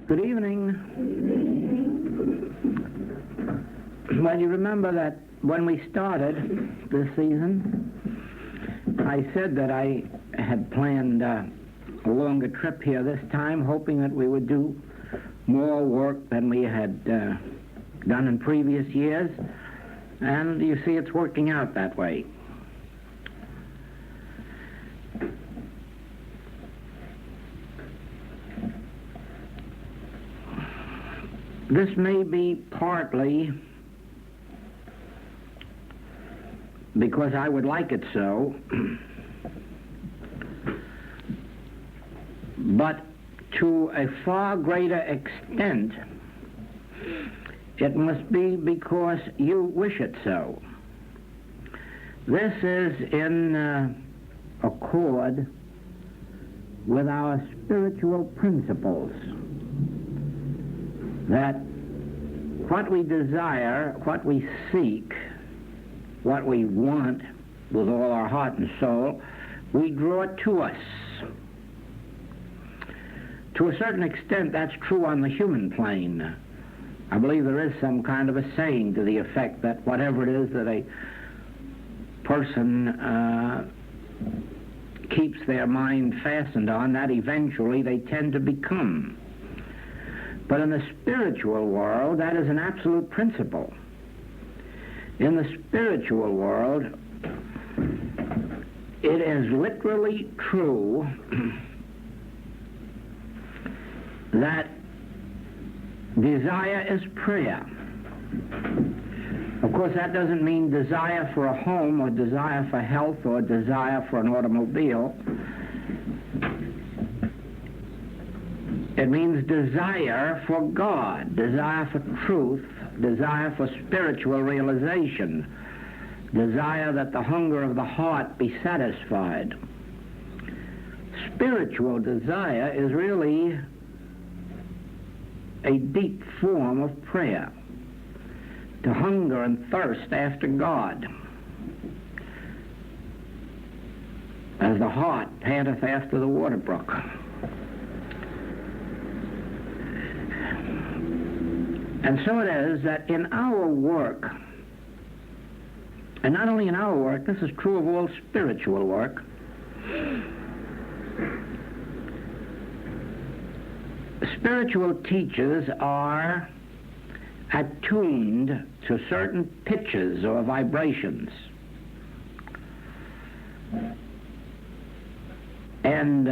Good evening. Well, you remember that when we started this season, I said that I had planned a longer trip here this time, hoping that we would do more work than we had done in previous years, and you see it's working out that way. This may be partly because I would like it so, but to a far greater extent, it must be because you wish it so. This is in accord with our spiritual principles, that what we desire, what we seek, what we want with all our heart and soul, we draw it to us. To a certain extent, that's true on the human plane. I believe there is some kind of a saying to the effect that whatever it is that a person keeps their mind fastened on, that eventually they tend to become. But in the spiritual world, that is an absolute principle. In the spiritual world, it is literally true that desire is prayer. Of course, that doesn't mean desire for a home or desire for health or desire for an automobile. It means desire for God, desire for truth, desire for spiritual realization, desire that the hunger of the heart be satisfied. Spiritual desire is really a deep form of prayer, to hunger and thirst after God, as the hart panteth after the water brook. And so it is that in our work, and not only in our work, this is true of all spiritual work, spiritual teachers are attuned to certain pitches or vibrations. And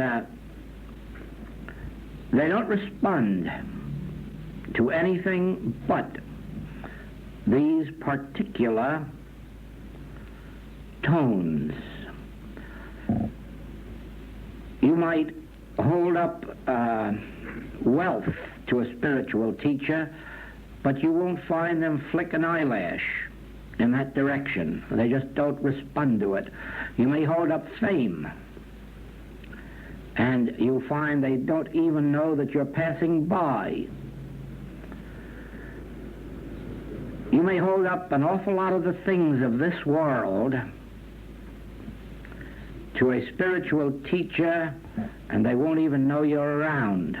they don't respond to anything but these particular tones. You might hold up wealth to a spiritual teacher, but you won't find them flick an eyelash in that direction. They just don't respond to it. You may hold up fame, and you'll find they don't even know that you're passing by. You may hold up an awful lot of the things of this world to a spiritual teacher, and they won't even know you're around.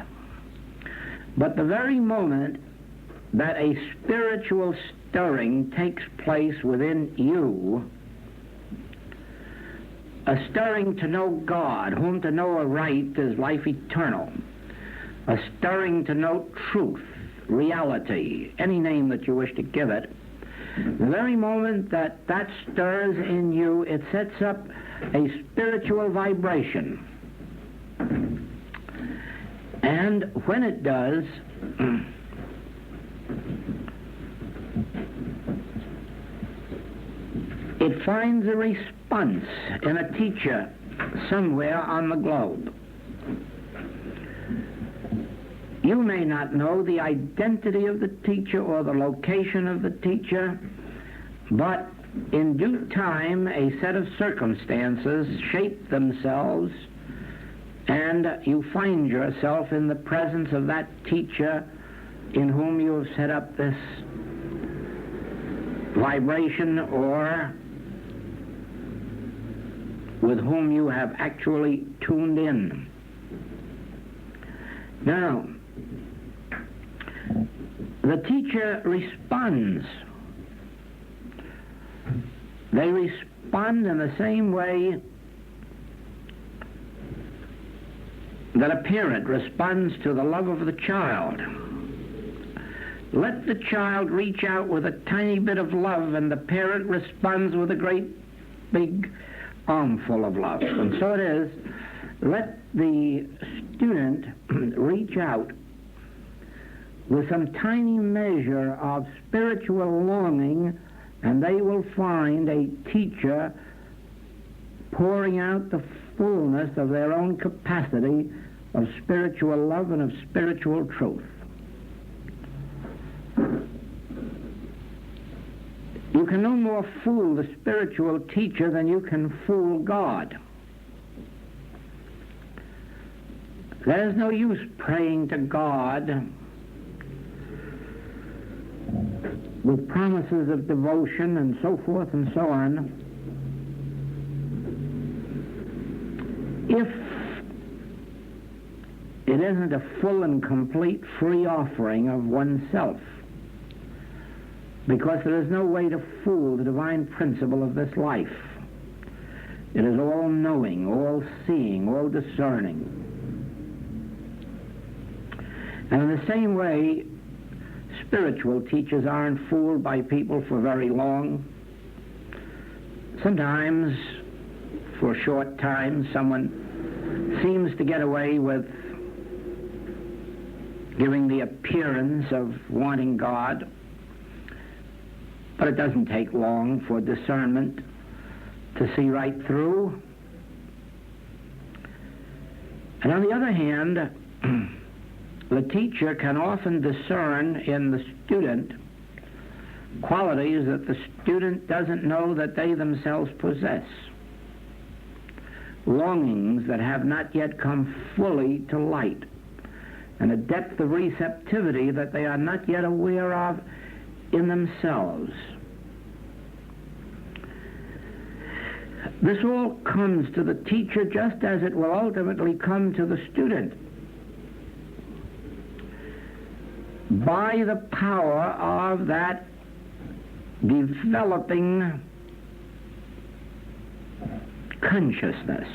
But the very moment that a spiritual stirring takes place within you, a stirring to know God, whom to know aright is life eternal, a stirring to know truth, reality, any name that you wish to give it, the very moment that that stirs in you, it sets up a spiritual vibration. And when it does, it finds a response in a teacher somewhere on the globe. You may not know the identity of the teacher or the location of the teacher, but in due time a set of circumstances shape themselves, and you find yourself in the presence of that teacher in whom you have set up this vibration, or with whom you have actually tuned in. Now, the teacher responds. They respond in the same way that a parent responds to the love of the child. Let the child reach out with a tiny bit of love, and the parent responds with a great big armful of love. And so it is, let the student reach out with some tiny measure of spiritual longing, and they will find a teacher pouring out the fullness of their own capacity of spiritual love and of spiritual truth. You can no more fool the spiritual teacher than you can fool God. There is no use praying to God with promises of devotion and so forth and so on if it isn't a full and complete free offering of oneself, because there is no way to fool the divine principle of this life. It is all knowing, all seeing, all discerning. And in the same way, spiritual teachers aren't fooled by people for very long. Sometimes, for a short time, someone seems to get away with giving the appearance of wanting God, but it doesn't take long for discernment to see right through. And on the other hand, the teacher can often discern in the student qualities that the student doesn't know that they themselves possess, longings that have not yet come fully to light, and a depth of receptivity that they are not yet aware of in themselves. This all comes to the teacher just as it will ultimately come to the student, by the power of that developing consciousness,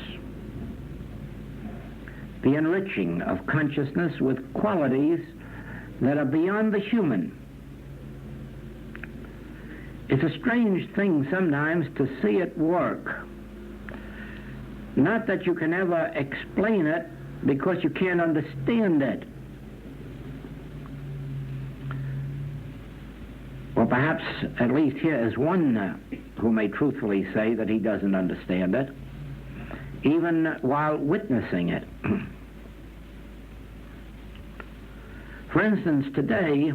the enriching of consciousness with qualities that are beyond the human. It's a strange thing sometimes to see it work. Not that you can ever explain it, because you can't understand it. Or perhaps at least here is one who may truthfully say that he doesn't understand it, even while witnessing it. For instance, today,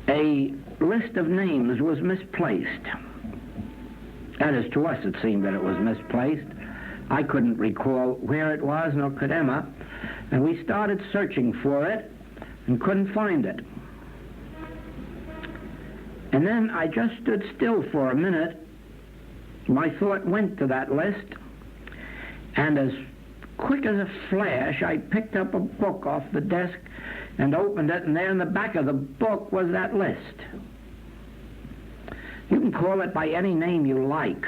a list of names was misplaced. That is, to us it seemed that it was misplaced. I couldn't recall where it was, nor could Emma, and we started searching for it and couldn't find it. And then I just stood still for a minute. My thought went to that list, and as quick as a flash, I picked up a book off the desk and opened it, and there in the back of the book was that list. You can call it by any name you like.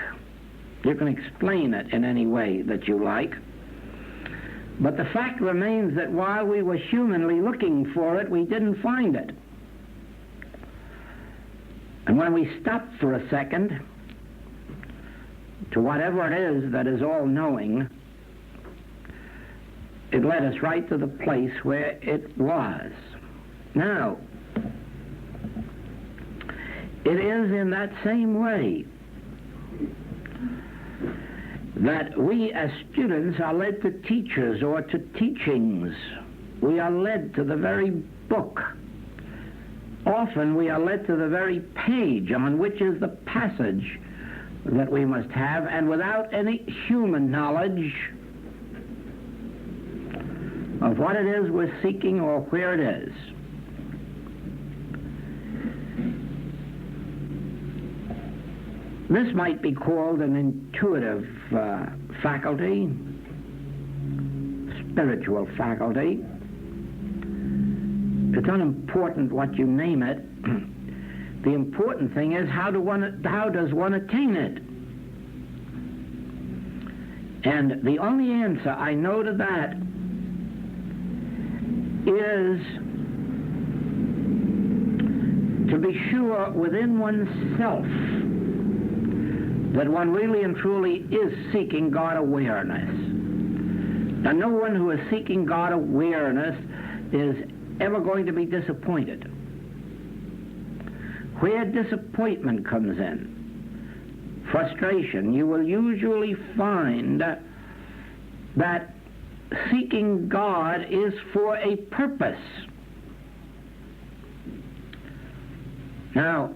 You can explain it in any way that you like. But the fact remains that while we were humanly looking for it, we didn't find it. And when we stopped for a second, to whatever it is that is all-knowing, it led us right to the place where it was. Now, it is in that same way that we as students are led to teachers or to teachings. We are led to the very book. Often we are led to the very page on which is the passage that we must have, and without any human knowledge of what it is we're seeking or where it is. This might be called an intuitive faculty, spiritual faculty. It's unimportant what you name it. The important thing is how does one attain it? And the only answer I know to that is to be sure within oneself that one really and truly is seeking God awareness. Now, no one who is seeking God awareness is ever going to be disappointed. Where disappointment comes in, frustration, you will usually find that seeking God is for a purpose. Now,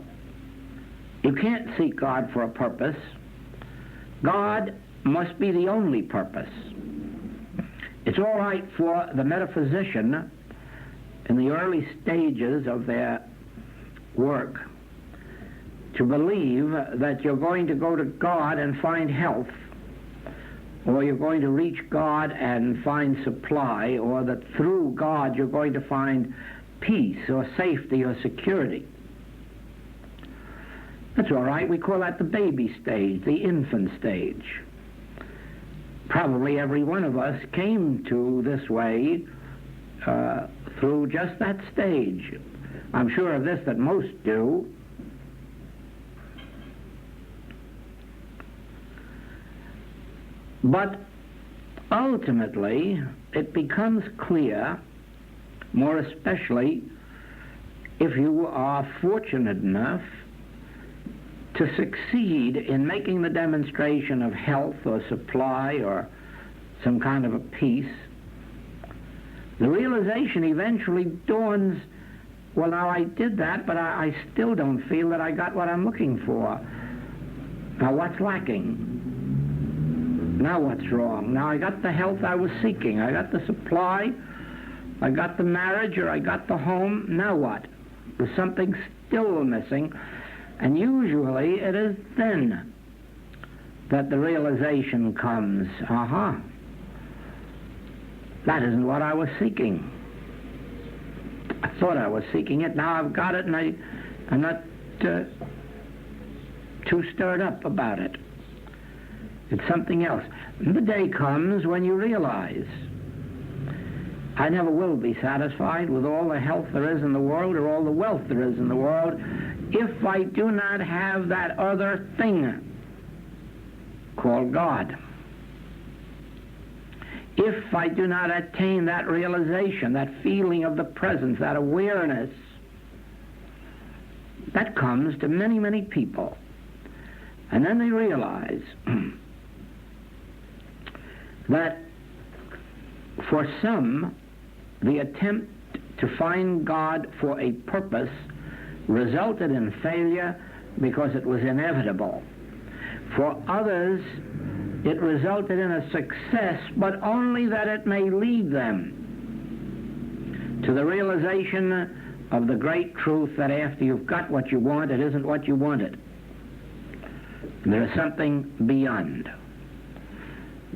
you can't seek God for a purpose. God must be the only purpose. It's all right for the metaphysician in the early stages of their work to believe that you're going to go to God and find health, or you're going to reach God and find supply, or that through God you're going to find peace or safety or security. That's all right. We call that the baby stage, the infant stage. Probably every one of us came to this way through just that stage. I'm sure of this, that most do. But ultimately, it becomes clear, more especially if you are fortunate enough to succeed in making the demonstration of health or supply or some kind of a peace, the realization eventually dawns, well, now I did that, but I still don't feel that I got what I'm looking for. Now what's lacking? Now what's wrong? Now I got the health I was seeking. I got the supply. I got the marriage, or I got the home. Now what? There's something still missing. And usually it is then that the realization comes, that isn't what I was seeking. I thought I was seeking it. Now I've got it, and I'm not too stirred up about it. It's something else. And the day comes when you realize, I never will be satisfied with all the health there is in the world or all the wealth there is in the world if I do not have that other thing called God. If I do not attain that realization, that feeling of the presence, that awareness, that comes to many, many people. And then they realize that for some, the attempt to find God for a purpose resulted in failure because it was inevitable. For others, it resulted in a success, but only that it may lead them to the realization of the great truth that after you've got what you want, it isn't what you wanted. There is something beyond.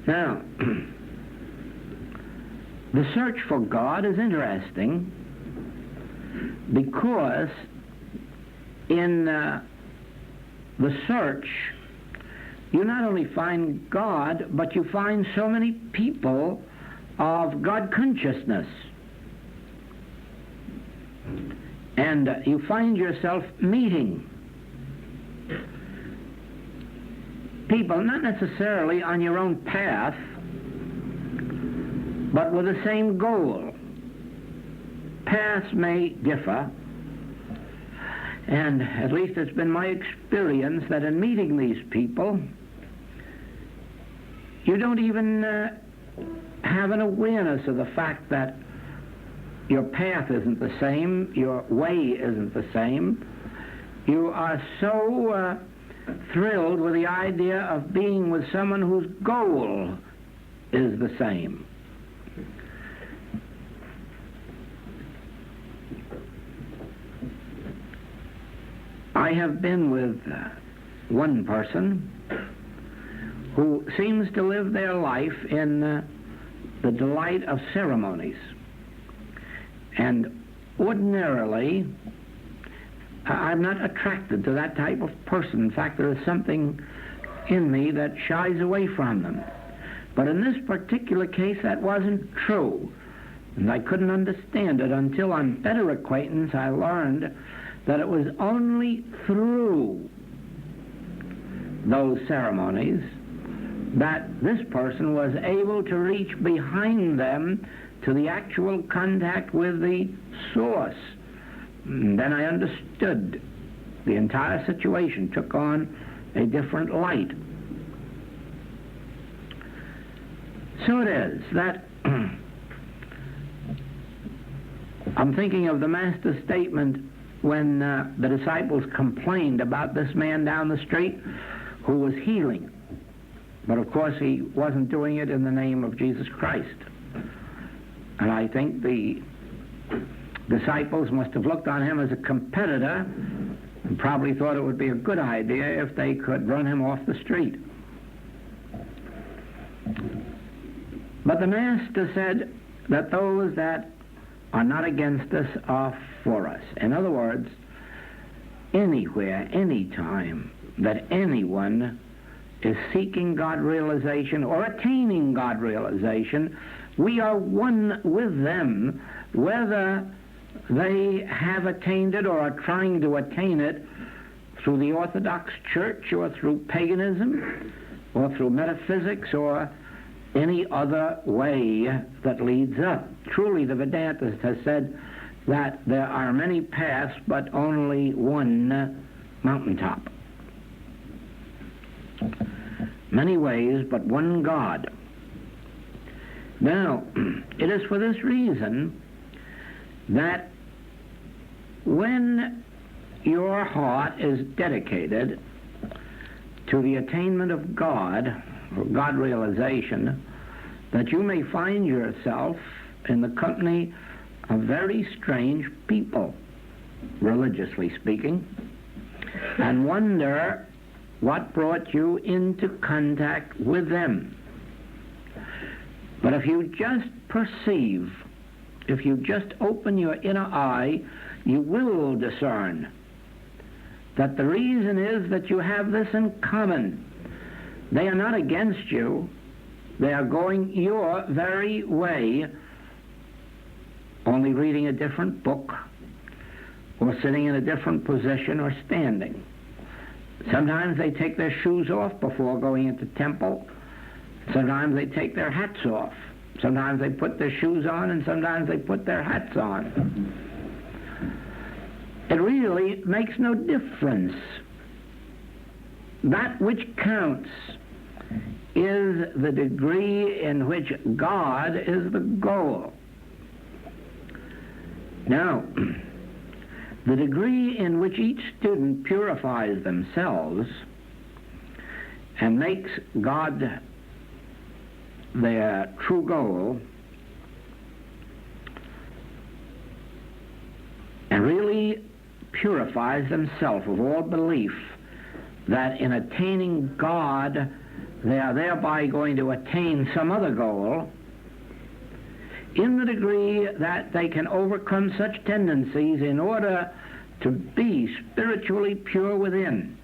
Now, the search for God is interesting because in the search, you not only find God, but you find so many people of God consciousness. And you find yourself meeting people, not necessarily on your own path, but with the same goal. Paths may differ, and at least it's been my experience that in meeting these people, you don't even have an awareness of the fact that your path isn't the same, your way isn't the same. You are so thrilled with the idea of being with someone whose goal is the same. I have been with one person who seems to live their life in the delight of ceremonies. And ordinarily, I'm not attracted to that type of person. In fact, there is something in me that shies away from them. But in this particular case, that wasn't true. And I couldn't understand it until on better acquaintance I learned that it was only through those ceremonies that this person was able to reach behind them to the actual contact with the source. And then I understood. The entire situation took on a different light. So it is that I'm thinking of the Master's statement when the disciples complained about this man down the street who was healing. But of course he wasn't doing it in the name of Jesus Christ. And I think the disciples must have looked on him as a competitor and probably thought it would be a good idea if they could run him off the street. But the Master said that those that are not against us are for us. In other words, anywhere, anytime that anyone is seeking God realization or attaining God realization, we are one with them, whether they have attained it or are trying to attain it through the Orthodox Church or through paganism or through metaphysics or any other way that leads up. Truly, the Vedantist has said that there are many paths but only one mountaintop. Many ways but one God. Now, it is for this reason that when your heart is dedicated to the attainment of God, or God realization, that you may find yourself in the company of very strange people, religiously speaking, and wonder what brought you into contact with them. But if you just perceive, if you just open your inner eye, you will discern that the reason is that you have this in common. They are not against you. They are going your very way, only reading a different book or sitting in a different position or standing. Sometimes they take their shoes off before going into temple. Sometimes they take their hats off. Sometimes they put their shoes on, and sometimes they put their hats on. It really makes no difference. That which counts is the degree in which God is the goal. Now, the degree in which each student purifies themselves and makes God their true goal and really purifies themselves of all belief that in attaining God they are thereby going to attain some other goal, in the degree that they can overcome such tendencies in order to be spiritually pure within,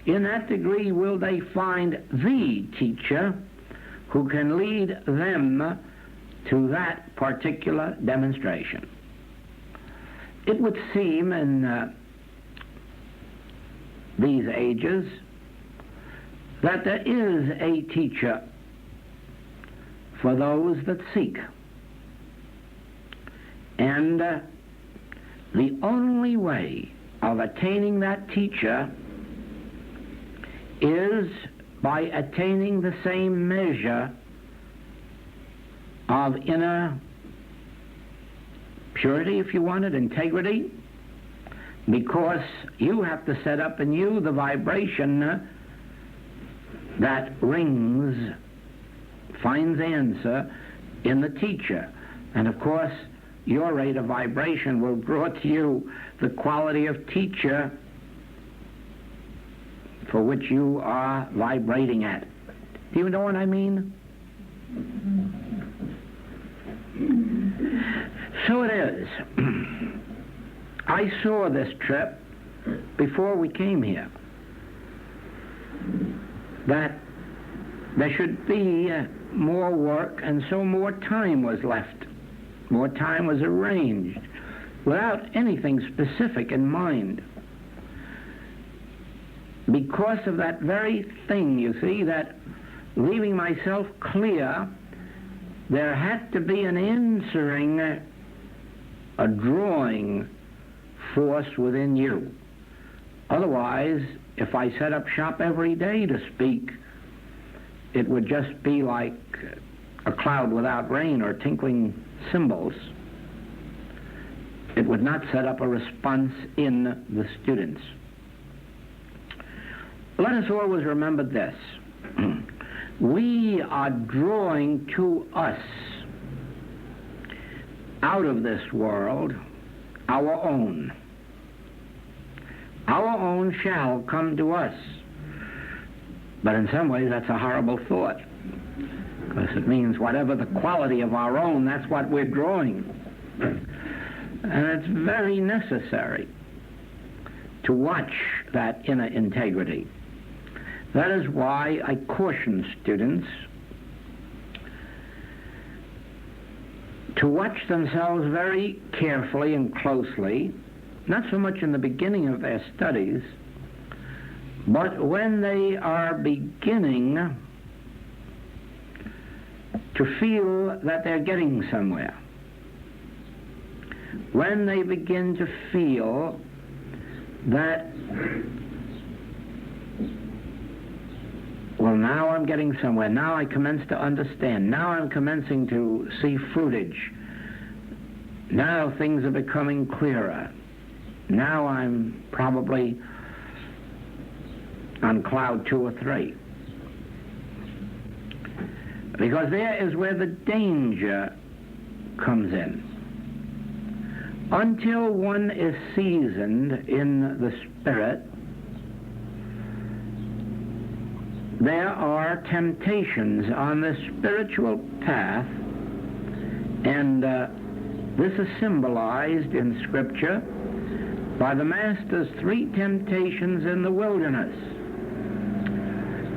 in that degree will they find the teacher who can lead them to that particular demonstration. It would seem in these ages that there is a teacher for those that seek. And the only way of attaining that teacher is by attaining the same measure of inner purity, if you want it, integrity, because you have to set up in you the vibration that rings, finds answer in the teacher. And of course, your rate of vibration will draw to you the quality of teacher for which you are vibrating at. Do you know what I mean? So it is. I saw this trip before we came here, that there should be more work, and so more time was left. More time was arranged without anything specific in mind. Because of that very thing, you see, that leaving myself clear, there had to be an answering, a drawing force within you. Otherwise, if I set up shop every day to speak, it would just be like a cloud without rain or tinkling cymbals. It would not set up a response in the students. Let us always remember this. We are drawing to us out of this world our own. Our own shall come to us. But in some ways that's a horrible thought, because it means whatever the quality of our own, that's what we're drawing. And it's very necessary to watch that inner integrity. That is why I caution students to watch themselves very carefully and closely, not so much in the beginning of their studies, but when they are beginning to feel that they're getting somewhere. When they begin to feel that, well, now I'm getting somewhere. Now I commence to understand. Now I'm commencing to see fruitage. Now things are becoming clearer. Now I'm probably on cloud 2 or 3. Because there is where the danger comes in. Until one is seasoned in the Spirit, there are temptations on the spiritual path, and this is symbolized in Scripture by the Master's 3 temptations in the wilderness.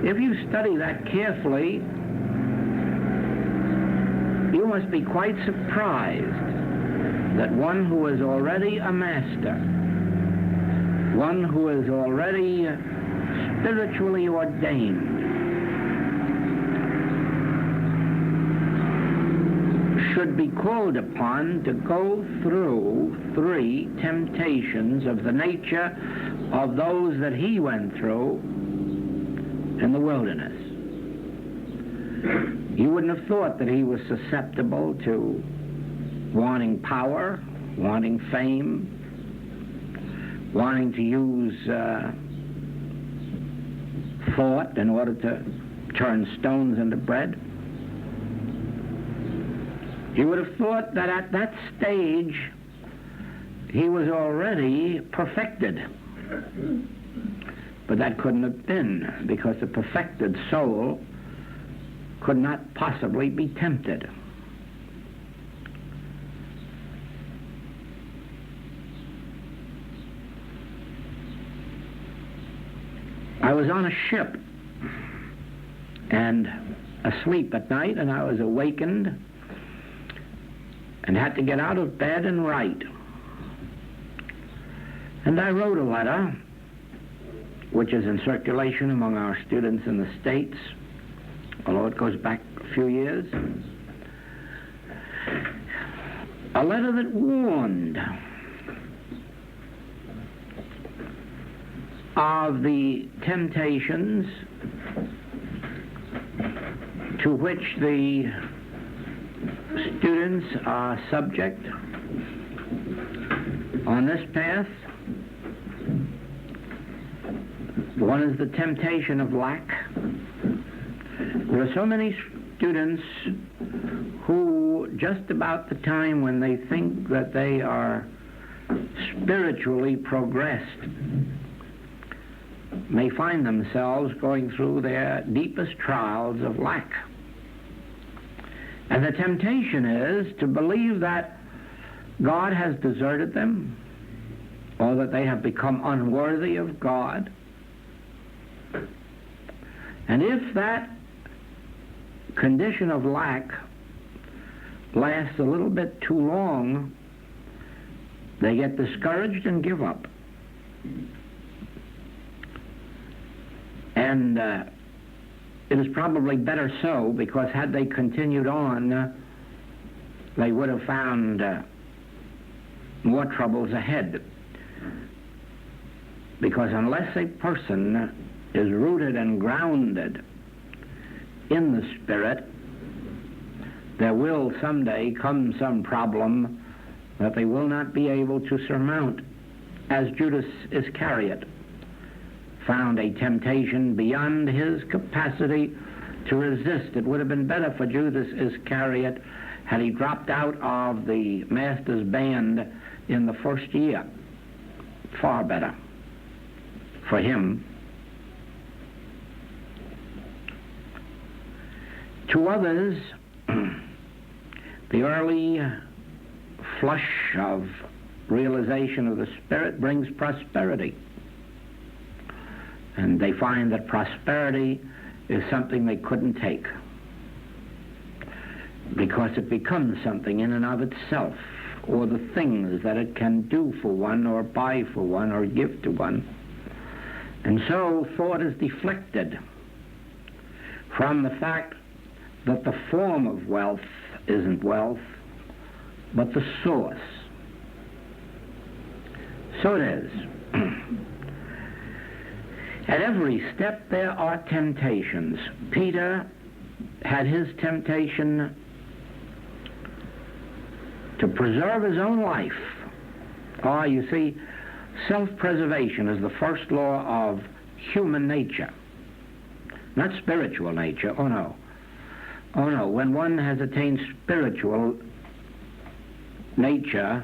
If you study that carefully, you must be quite surprised that one who is already a master, one who is already spiritually ordained, should be called upon to go through 3 temptations of the nature of those that he went through in the wilderness. You wouldn't have thought that he was susceptible to wanting power, wanting fame, wanting to use thought in order to turn stones into bread. You would have thought that at that stage he was already perfected. But that couldn't have been, because the perfected soul could not possibly be tempted. I was on a ship and asleep at night, and I was awakened and had to get out of bed and write. And I wrote a letter, which is in circulation among our students in the States, although it goes back a few years. A letter that warned of the temptations to which the students are subject on this path. One is the temptation of lack. There are so many students who, just about the time when they think that they are spiritually progressed, may find themselves going through their deepest trials of lack. And the temptation is to believe that God has deserted them, or that they have become unworthy of God. And if that condition of lack lasts a little bit too long, they get discouraged and give up. And it is probably better so, because had they continued on, they would have found more troubles ahead. Because unless a person is rooted and grounded in the Spirit, there will someday come some problem that they will not be able to surmount, as Judas Iscariot found a temptation beyond his capacity to resist. It would have been better for Judas Iscariot had he dropped out of the Master's band in the first year. Far better for him. To others, the early flush of realization of the Spirit brings prosperity. And they find that prosperity is something they couldn't take, because it becomes something in and of itself, or the things that it can do for one, or buy for one, or give to one. And so thought is deflected from the fact that the form of wealth isn't wealth, but the source. So it is. At every step there are temptations. Peter had his temptation to preserve his own life. You see, self-preservation is the first law of human nature, not spiritual nature. Oh no. Oh no. When one has attained spiritual nature,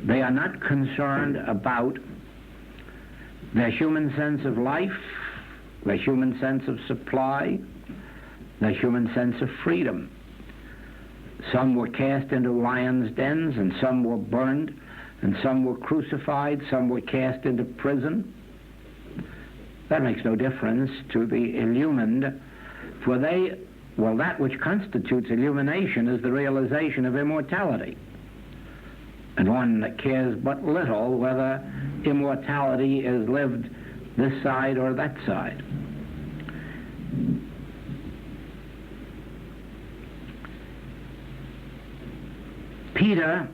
they are not concerned about their human sense of life, their human sense of supply, their human sense of freedom. Some were cast into lions' dens, and some were burned, and some were crucified, some were cast into prison. That makes no difference to the illumined, for that which constitutes illumination is the realization of immortality. And one cares but little whether immortality is lived this side or that side. Peter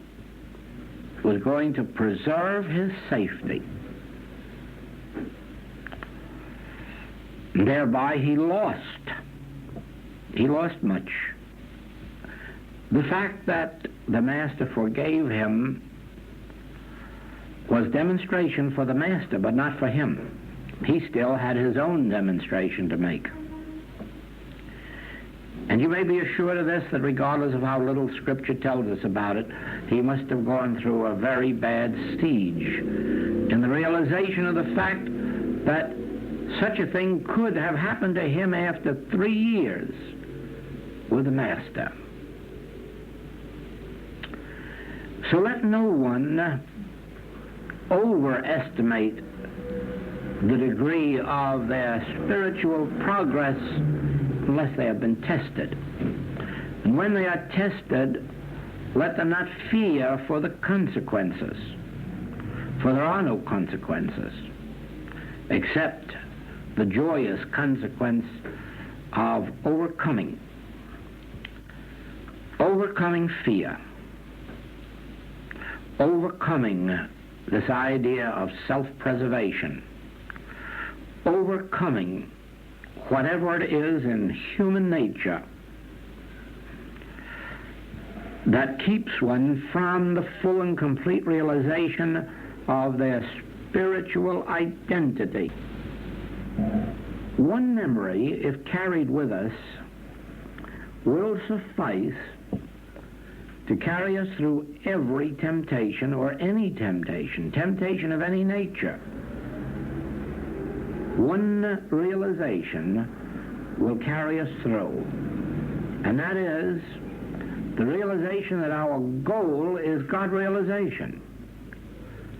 was going to preserve his safety. And thereby he lost. He lost much. The fact that the Master forgave him was demonstration for the Master, but not for him. He still had his own demonstration to make. And you may be assured of this, that regardless of how little Scripture tells us about it, he must have gone through a very bad siege in the realization of the fact that such a thing could have happened to him after 3 years with the Master. So let no one overestimate the degree of their spiritual progress unless they have been tested. And when they are tested, let them not fear for the consequences, for there are no consequences except the joyous consequence of overcoming fear, overcoming this idea of self-preservation, overcoming whatever it is in human nature that keeps one from the full and complete realization of their spiritual identity. One memory, if carried with us, will suffice to carry us through every temptation, or any temptation of any nature. One realization will carry us through. And that is the realization that our goal is God realization,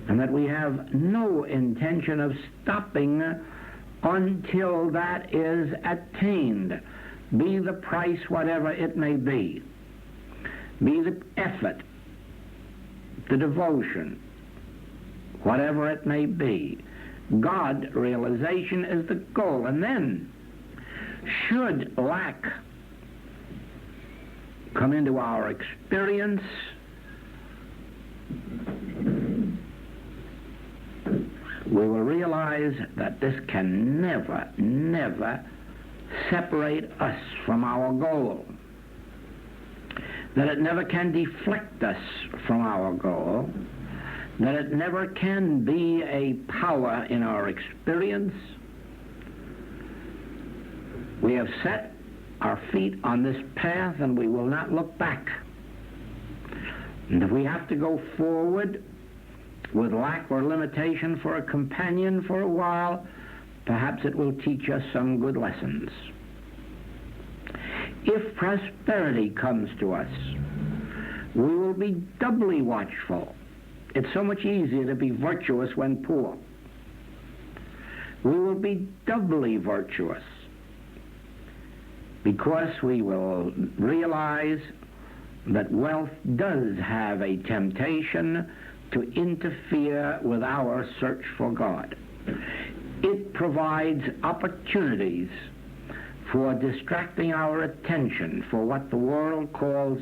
and that we have no intention of stopping until that is attained, be the price whatever it may be the effort, the devotion, whatever it may be. God realization is the goal. And then, should lack come into our experience, we will realize that this can never, never separate us from our goal, that it never can deflect us from our goal, that it never can be a power in our experience. We have set our feet on this path and we will not look back. And if we have to go forward with lack or limitation for a companion for a while, perhaps it will teach us some good lessons. If prosperity comes to us, we will be doubly watchful. It's so much easier to be virtuous when poor. We will be doubly virtuous because we will realize that wealth does have a temptation to interfere with our search for God. It provides opportunities for distracting our attention for what the world calls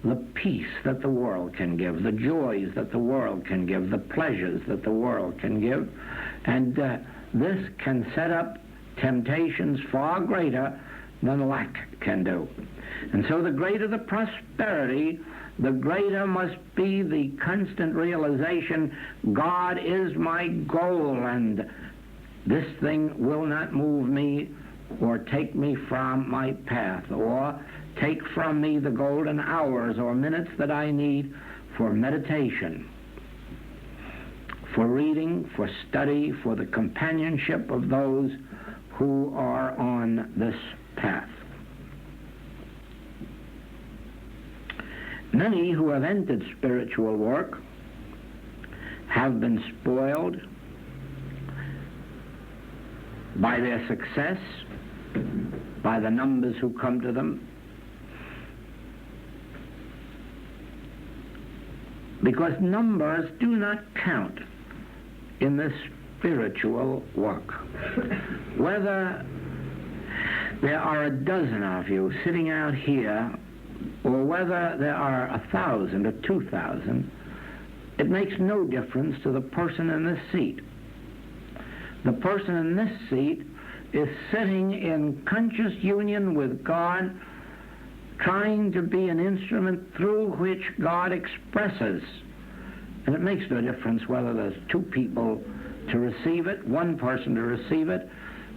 the peace that the world can give, the joys that the world can give, the pleasures that the world can give. And this can set up temptations far greater than lack can do. And so the greater the prosperity, the greater must be the constant realization, God is my goal, and this thing will not move me or take me from my path, or take from me the golden hours or minutes that I need for meditation, for reading, for study, for the companionship of those who are on this path. Many who have entered spiritual work have been spoiled by their success, by the numbers who come to them, because numbers do not count in this spiritual work. Whether there are a dozen of you sitting out here, or whether there are 1,000 or 2,000, it makes no difference to the person in this seat. The person in this seat is sitting in conscious union with God, trying to be an instrument through which God expresses. And it makes no difference whether there's 2 people to receive it, 1 person to receive it,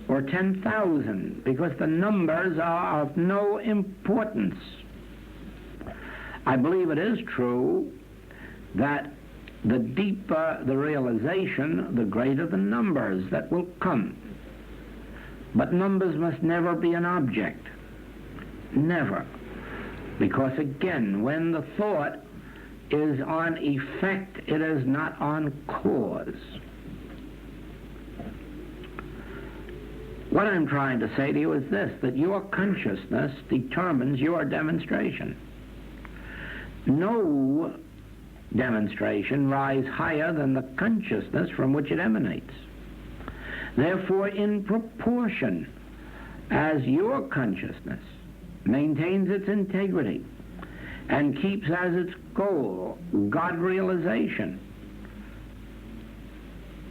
or 10,000, because the numbers are of no importance. I believe it is true that the deeper the realization, the greater the numbers that will come. But numbers must never be an object. Never. Because again, when the thought is on effect, it is not on cause. What I'm trying to say to you is this, that your consciousness determines your demonstration. No demonstration rise higher than the consciousness from which it emanates. Therefore, in proportion as your consciousness maintains its integrity and keeps as its goal God realization,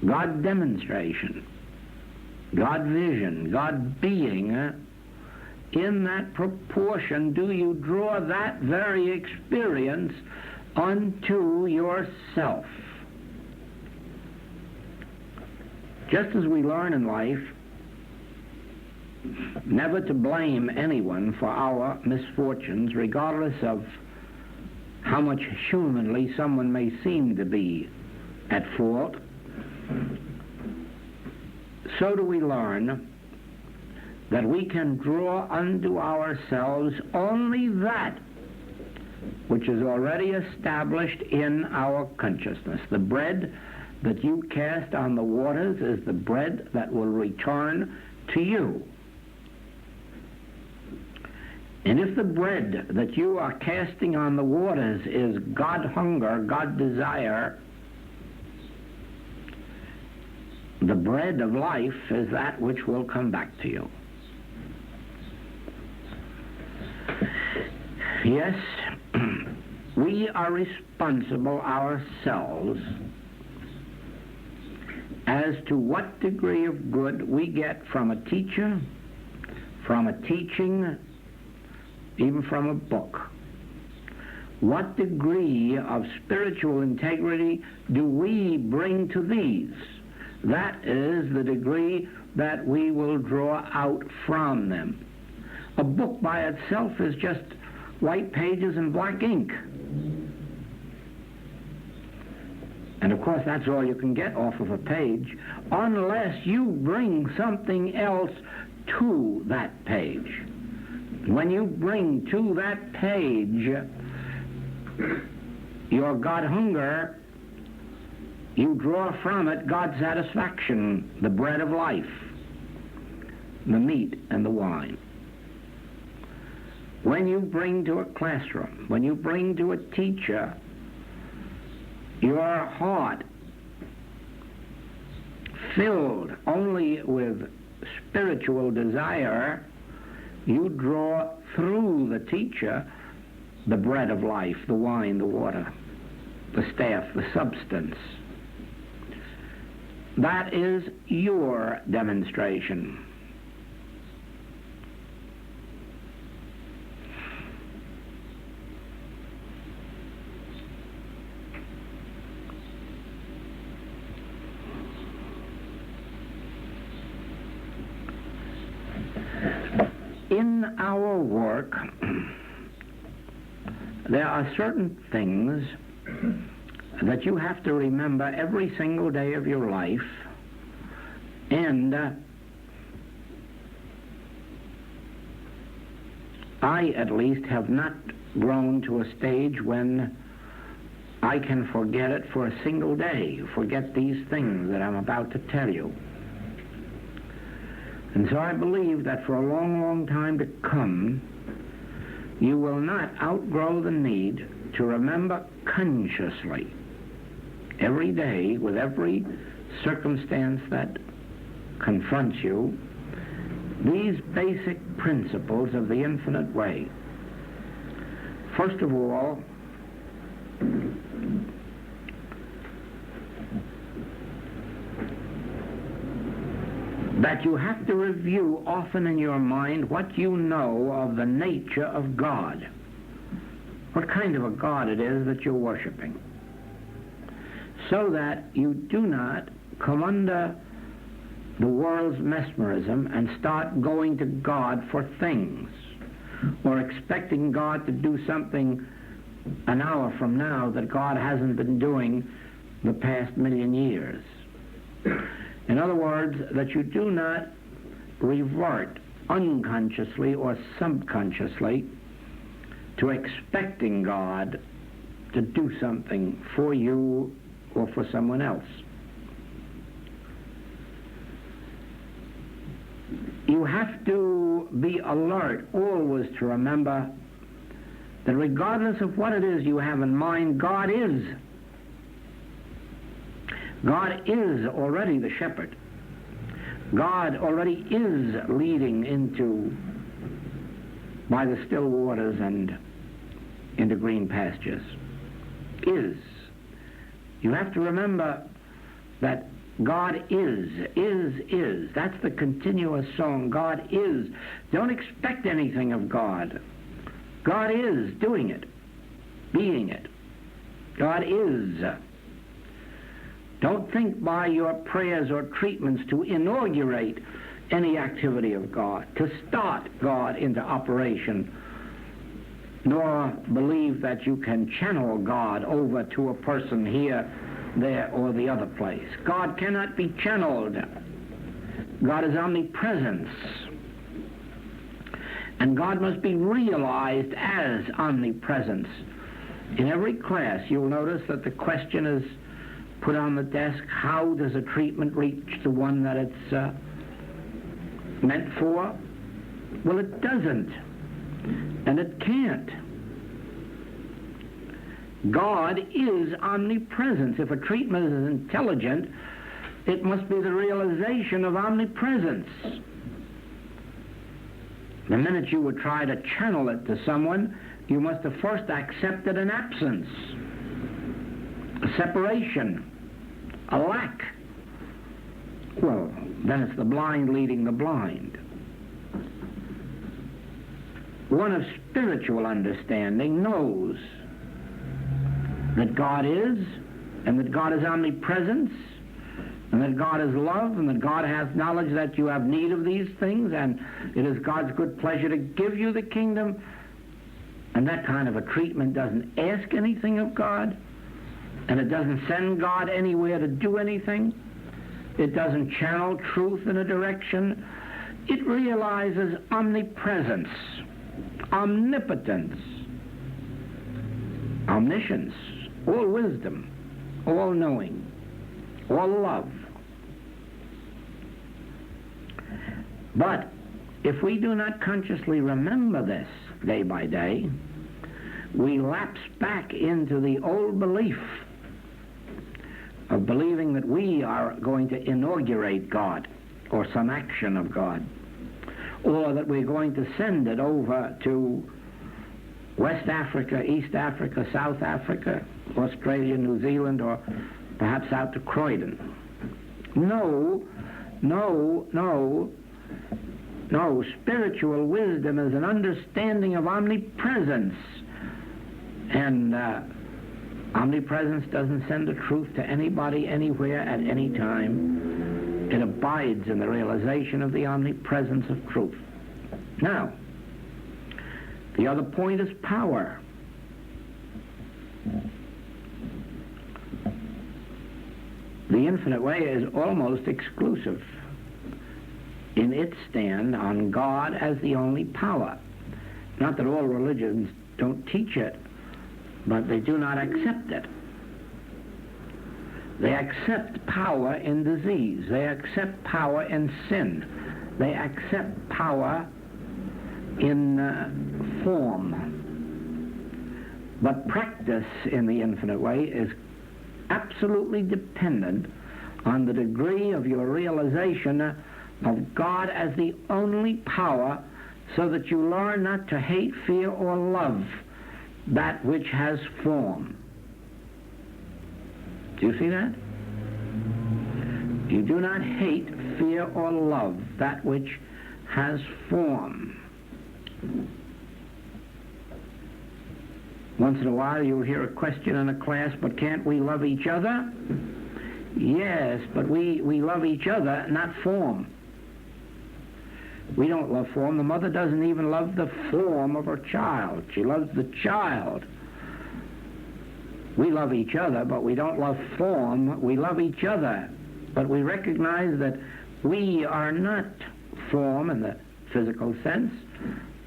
God demonstration, God vision, God being, in that proportion do you draw that very experience unto yourself. Just as we learn in life never to blame anyone for our misfortunes, regardless of how much humanly someone may seem to be at fault, so do we learn that we can draw unto ourselves only that which is already established in our consciousness. The bread that you cast on the waters is the bread that will return to you. And if the bread that you are casting on the waters is God hunger, God desire, the bread of life is that which will come back to you. Yes, we are responsible ourselves as to what degree of good we get from a teacher, from a teaching, even from a book. What degree of spiritual integrity do we bring to these? That is the degree that we will draw out from them. A book by itself is just white pages and black ink. And of course that's all you can get off of a page, unless you bring something else to that page. When you bring to that page your God hunger, you draw from it God's satisfaction, the bread of life, the meat and the wine. When you bring to a classroom, when you bring to a teacher your heart filled only with spiritual desire, you draw through the teacher the bread of life, the wine, the water, the staff, the substance. That is your demonstration. In our work, there are certain things that you have to remember every single day of your life, and I at least have not grown to a stage when I can forget it for a single day, forget these things that I'm about to tell you. And so I believe that for a long, long time to come, you will not outgrow the need to remember consciously every day, with every circumstance that confronts you, these basic principles of the infinite way. First of all, that you have to review often in your mind what you know of the nature of God, what kind of a God it is that you're worshiping, so that you do not come under the world's mesmerism and start going to God for things, or expecting God to do something an hour from now that God hasn't been doing the past million years. In other words, that you do not revert unconsciously or subconsciously to expecting God to do something for you or for someone else. You have to be alert always to remember that regardless of what it is you have in mind, God is. God is already the shepherd. God already is leading into by the still waters and into green pastures. Is. You have to remember that God is. That's the continuous song. God is. Don't expect anything of God. God is doing it, being it. God is. Don't think by your prayers or treatments to inaugurate any activity of God, to start God into operation, nor believe that you can channel God over to a person here, there, or the other place. God cannot be channeled. God is omnipresence. And God must be realized as omnipresence. In every class, you'll notice that the question is put on the desk, how does a treatment reach the one that it's meant for? Well, it doesn't, and it can't. God is omnipresence. If a treatment is intelligent, it must be the realization of omnipresence. The minute you would try to channel it to someone, you must have first accepted an absence, a separation, a lack. Well, then it's the blind leading the blind. One of spiritual understanding knows that God is, and that God is omnipresence, and that God is love, and that God has knowledge that you have need of these things, and it is God's good pleasure to give you the kingdom. And that kind of a treatment doesn't ask anything of God, and it doesn't send God anywhere to do anything. It doesn't channel truth in a direction. It realizes omnipresence, omnipotence, omniscience, all wisdom, all knowing, all love. But if we do not consciously remember this day by day, we lapse back into the old belief of believing that we are going to inaugurate God or some action of God, or that we're going to send it over to West Africa, East Africa, South Africa, Australia, New Zealand, or perhaps out to Croydon. No. Spiritual wisdom is an understanding of omnipresence. And omnipresence doesn't send the truth to anybody, anywhere, at any time. It abides in the realization of the omnipresence of truth. Now, the other point is power. The infinite way is almost exclusive in its stand on God as the only power. Not that all religions don't teach it, but they do not accept it. They accept power in disease. They accept power in sin. They accept power in form. But practice in the infinite way is absolutely dependent on the degree of your realization of God as the only power, so that you learn not to hate, fear, or love that which has form. Do you see that? You do not hate, fear, or love that which has form. Once in a while you'll hear a question in a class, but can't we love each other? Yes, but we love each other, not form. We don't love form. The mother doesn't even love the form of her child. She loves the child. We love each other, but we don't love form. We love each other, but we recognize that we are not form in the physical sense.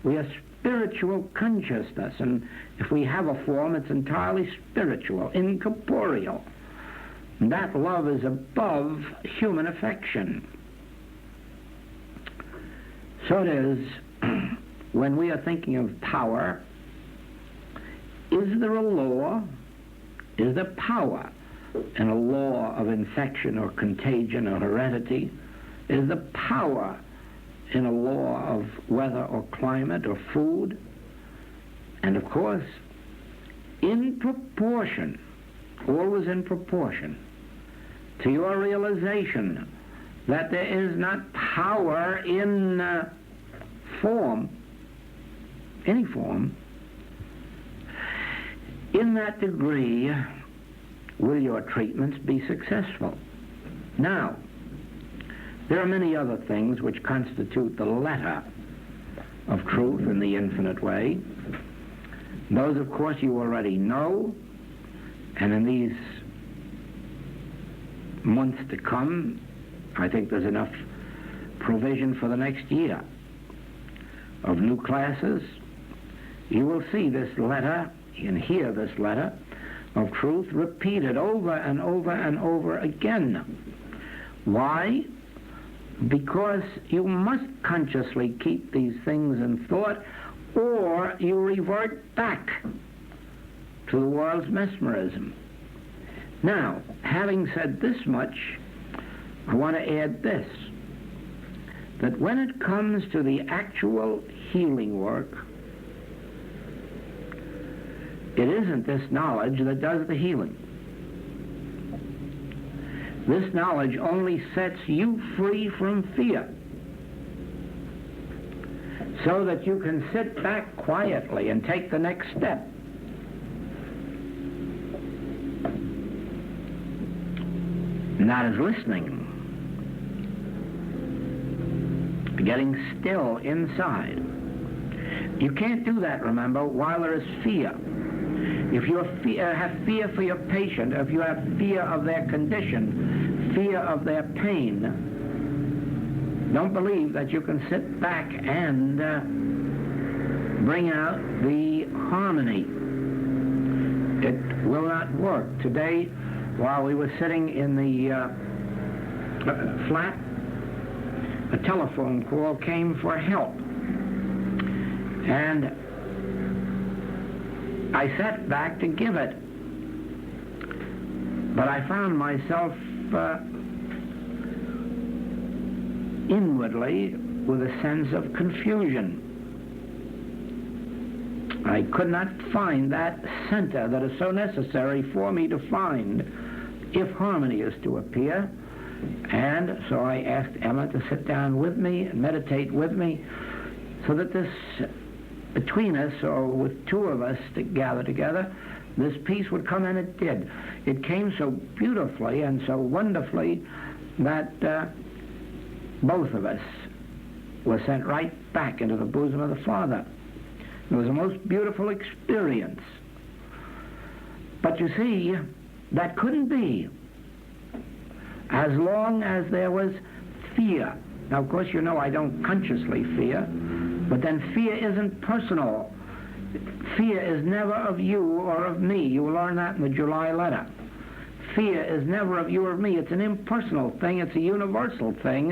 We are spiritual consciousness, and if we have a form, it's entirely spiritual, incorporeal. And that love is above human affection. So it is, when we are thinking of power, is there a law? Is there power in a law of infection or contagion or heredity? Is there power in a law of weather or climate or food? And of course, in proportion, always in proportion, to your realization that there is not power in form, any form, in that degree will your treatments be successful. Now, there are many other things which constitute the letter of truth in the infinite way. Those, of course, you already know, and in these months to come, I think there's enough provision for the next year of new classes, you will see this letter and hear this letter of truth repeated over and over and over again. Why? Because you must consciously keep these things in thought, or you revert back to the world's mesmerism. Now, having said this much, I want to add this, that when it comes to the actual healing work, it isn't this knowledge that does the healing. This knowledge only sets you free from fear, so that you can sit back quietly and take the next step. And that is listening, getting still inside. You can't do that, remember, while there is fear. If you have fear for your patient, if you have fear of their condition, fear of their pain, don't believe that you can sit back and bring out the harmony. It will not work. Today, while we were sitting in the flat, a telephone call came for help. And I sat back to give it. But I found myself inwardly with a sense of confusion. I could not find that center that is so necessary for me to find if harmony is to appear. And so I asked Emma to sit down with me and meditate with me, so that this, between us, or with two of us to gather together, this peace would come, and it did. It came so beautifully and so wonderfully that both of us were sent right back into the bosom of the Father. It was a most beautiful experience. But you see, that couldn't be as long as there was fear. Now, of course, you know I don't consciously fear, but then fear isn't personal. Fear is never of you or of me. You will learn that in the July letter. Fear is never of you or me. It's an impersonal thing. It's a universal thing.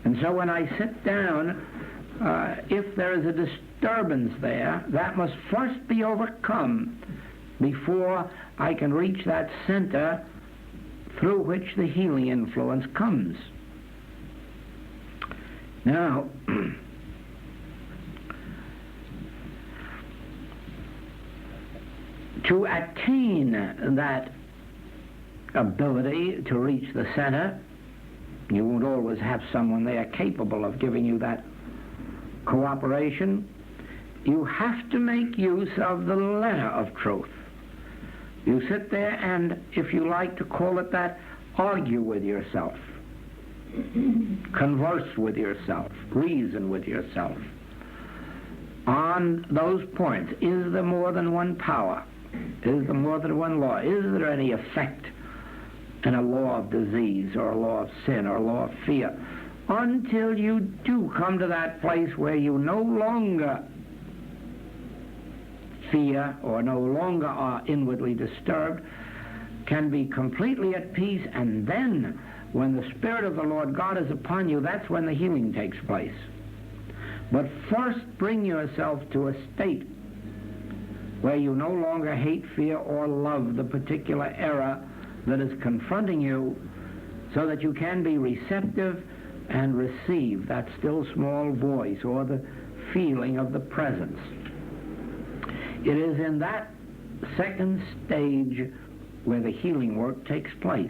And so when I sit down, if there is a disturbance there, that must first be overcome before I can reach that center through which the healing influence comes. Now, to attain that ability to reach the center, you won't always have someone there capable of giving you that cooperation. You have to make use of the letter of truth. You sit there and, if you like to call it that, argue with yourself, converse with yourself, reason with yourself on those points. Is there more than one power? Is there more than one law? Is there any effect in a law of disease or a law of sin or a law of fear? Until you do come to that place where you no longer fear or no longer are inwardly disturbed, can be completely at peace, and then when the Spirit of the Lord God is upon you, that's when the healing takes place. But first bring yourself to a state where you no longer hate, fear, or love the particular error that is confronting you, so that you can be receptive and receive that still small voice or the feeling of the presence. It is in that second stage where the healing work takes place.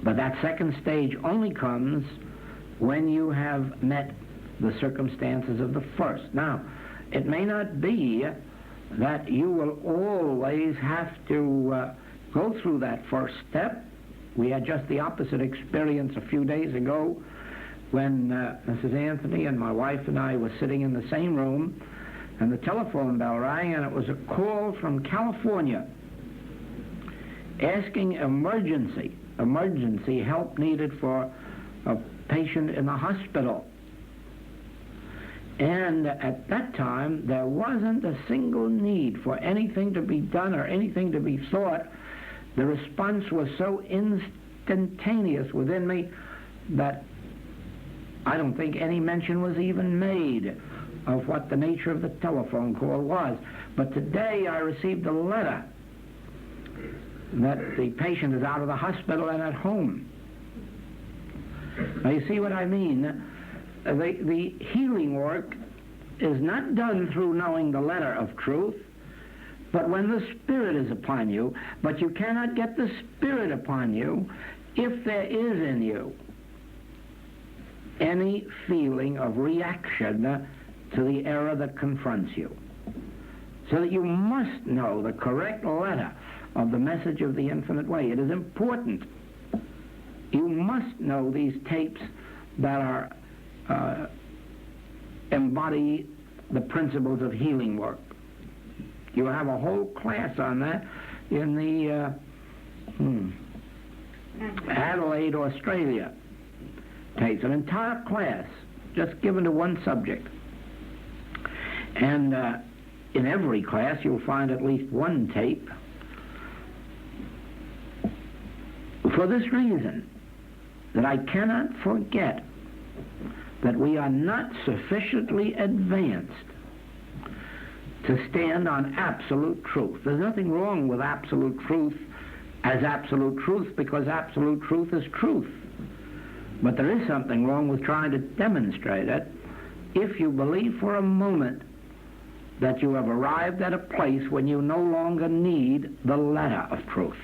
But that second stage only comes when you have met the circumstances of the first. Now, it may not be that you will always have to go through that first step. We had just the opposite experience a few days ago when Mrs. Anthony and my wife and I were sitting in the same room, and the telephone bell rang, and it was a call from California asking emergency help needed for a patient in the hospital. And at that time, there wasn't a single need for anything to be done or anything to be thought. The response was so instantaneous within me that I don't think any mention was even made of what the nature of the telephone call was. But today I received a letter that the patient is out of the hospital and at home. Now you see what I mean? The healing work is not done through knowing the letter of truth, but when the Spirit is upon you. But you cannot get the Spirit upon you if there is in you any feeling of reaction to the error that confronts you. So that you must know the correct letter of the message of the infinite way. It is important. You must know these tapes that are embody the principles of healing work. You have a whole class on that in the Adelaide, Australia tapes, an entire class just given to one subject. And in every class you'll find at least one tape. For this reason, that I cannot forget that we are not sufficiently advanced to stand on absolute truth. There's nothing wrong with absolute truth as absolute truth, because absolute truth is truth. But there is something wrong with trying to demonstrate it if you believe for a moment that you have arrived at a place when you no longer need the letter of truth.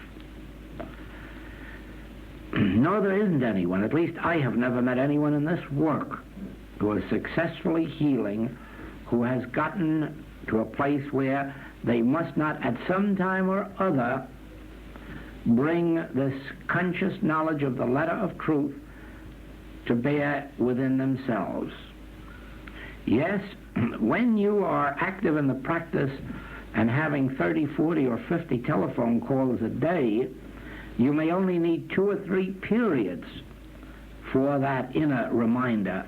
No, there isn't anyone, at least I have never met anyone in this work who is successfully healing, who has gotten to a place where they must not at some time or other bring this conscious knowledge of the letter of truth to bear within themselves. Yes, when you are active in the practice and having 30, 40, or 50 telephone calls a day, you may only need 2 or 3 periods for that inner reminder.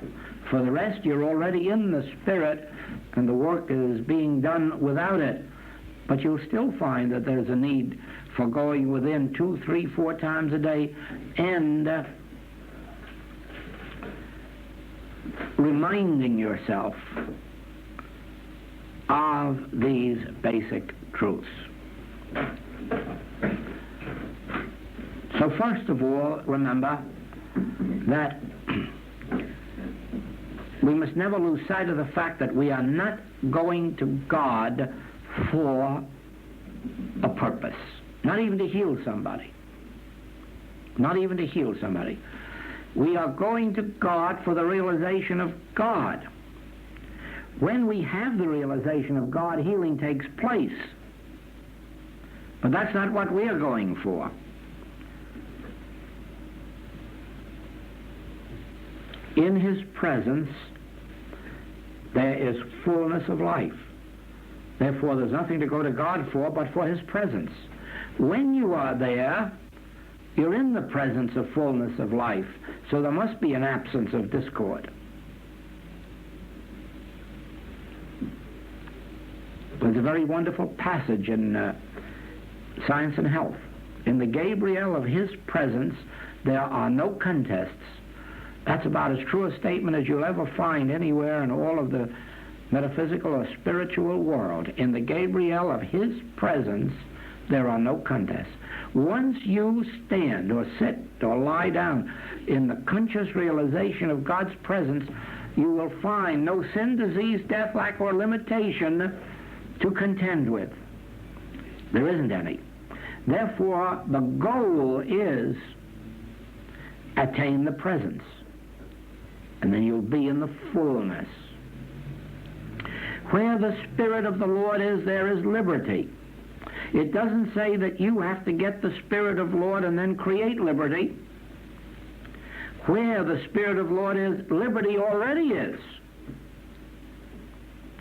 For the rest, you're already in the Spirit, and the work is being done without it. But you'll still find that there's a need for going within 2, 3, 4 times a day and reminding yourself of these basic truths. So first of all, remember that we must never lose sight of the fact that we are not going to God for a purpose, not even to heal somebody. Not even to heal somebody. We are going to God for the realization of God. When we have the realization of God, healing takes place. But that's not what we are going for. In His presence, there is fullness of life. Therefore, there's nothing to go to God for but for His presence. When you are there, you're in the presence of fullness of life, so there must be an absence of discord. There's a very wonderful passage in Science and Health. In the Gabriel of His presence, there are no contests. That's about as true a statement as you'll ever find anywhere in all of the metaphysical or spiritual world. In the Gabriel of His presence, there are no contests. Once you stand or sit or lie down in the conscious realization of God's presence, you will find no sin, disease, death, lack, or limitation to contend with. There isn't any. Therefore, the goal is attain the presence, and then you'll be in the fullness. Where the Spirit of the Lord is, there is liberty. It doesn't say that you have to get the Spirit of the Lord and then create liberty. Where the Spirit of the Lord is, liberty already is.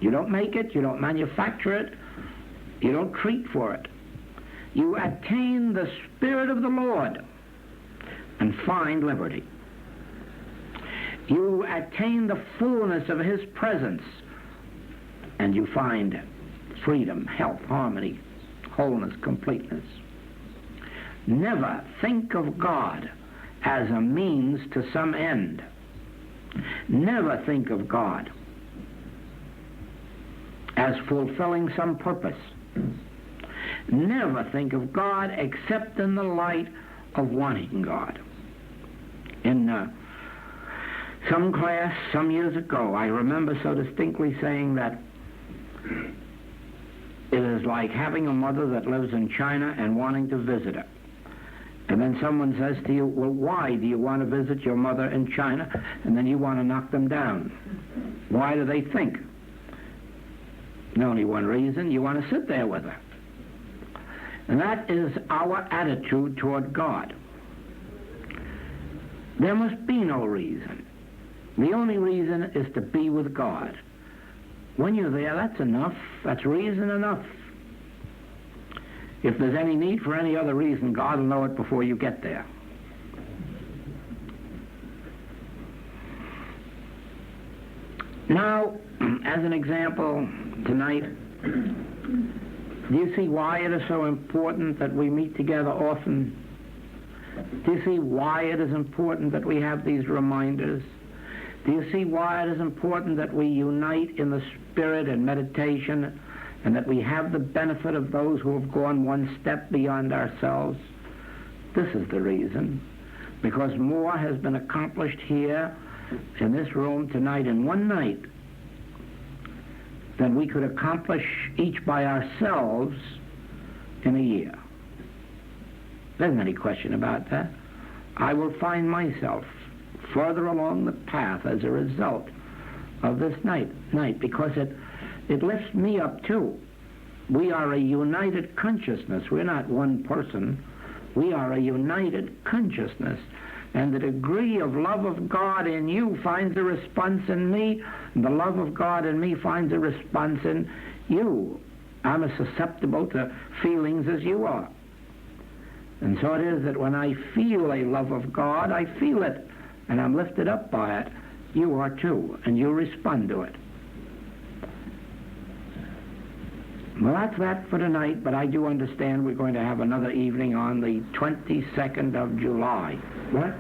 You don't make it, you don't manufacture it, you don't treat for it. You attain the Spirit of the Lord and find liberty. You attain the fullness of His presence, and you find freedom, health, harmony, wholeness, completeness. Never think of God as a means to some end. Never think of God as fulfilling some purpose. Never think of God except in the light of wanting God. In some class some years ago, I remember so distinctly saying that it is like having a mother that lives in China and wanting to visit her. And then someone says to you, well, why do you want to visit your mother in China? And then you want to knock them down. Why do they think? Only one reason: you want to sit there with her. And that is our attitude toward God. There must be no reason. The only reason is to be with God. When you're there, that's enough. That's reason enough. If there's any need for any other reason, God will know it before you get there. Now, as an example, tonight, do you see why it is so important that we meet together often? Do you see why it is important that we have these reminders? Do you see why it is important that we unite in the spirit and meditation, and that we have the benefit of those who have gone one step beyond ourselves? This is the reason. Because more has been accomplished here in this room tonight in one night than we could accomplish each by ourselves in a year. There isn't any question about that. I will find myself further along the path as a result of this night, because it lifts me up too. We are a united consciousness. We're not one person. We are a united consciousness. And the degree of love of God in you finds a response in me, and the love of God in me finds a response in you. I'm as susceptible to feelings as you are. And so it is that when I feel a love of God, I feel it, and I'm lifted up by it. You are too, and you respond to it. Well, that's that for tonight, but I do understand we're going to have another evening on the 22nd of July. What?